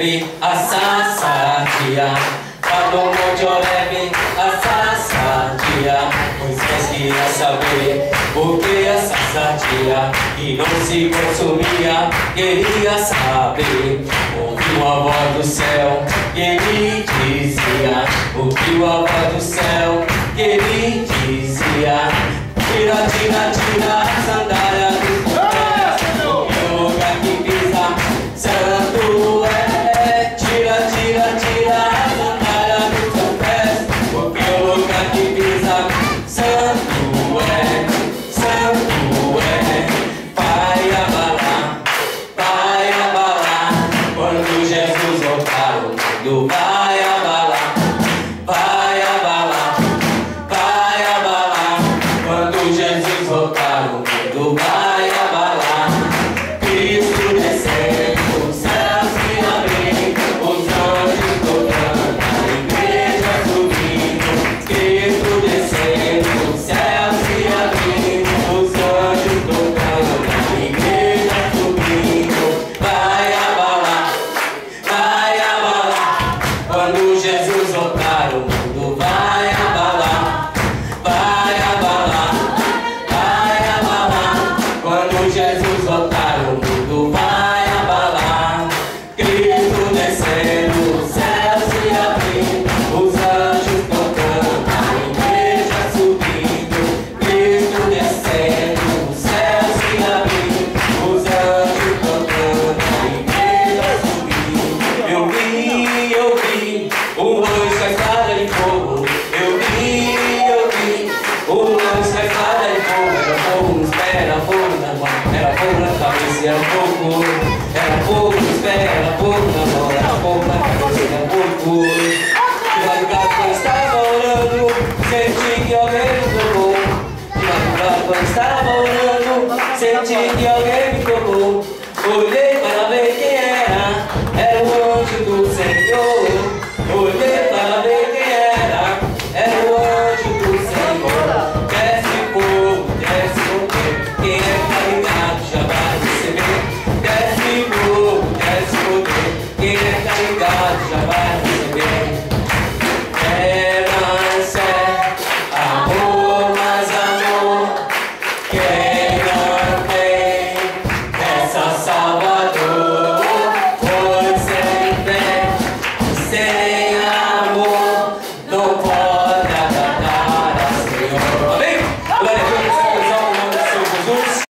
leve a sadia, Pablo Monte leve a sadia. Moisés queria saber o que é sadia e não se consumia, queria saber. Ouviu a voz do céu que ele dizia, ouviu a voz do céu que ele dizia: tira, tira, tira a sandália dos pés, porque o lugar que pisa santo é. Tira, tira, tira a sandália dos seus pés, porque o lugar que pisa santo é, santo é. Vai abalar, quando Jesus voltar o mundo vai abalar, vai abalar, vai abalar. Quando Jesus voltar o mundo vai abalar. Cristo descendo, os céus se abrindo, os anjos tocando, a igreja subindo. Cristo descendo, os céus se abrindo, os anjos tocando, a igreja subindo. Vai abalar, vai abalar. Quando Jesus voltar o mundo vai abalar, vai abalar, vai abalar. Quando Jesus voltar o mundo vai abalar. Cristo descendo, os céus se abrindo, os anjos tocando, a igreja subindo. Cristo descendo, os céus se abrindo, os anjos tocando, a igreja subindo. Eu vi um anjo com a espada de fogo. Eu vi um anjo com a espada de fogo. Era fogo nos pés, era fogo na mão, era fogo na cabeça, era fogo nos pés, era fogo na mão, era fogo na cabeça, era fogo.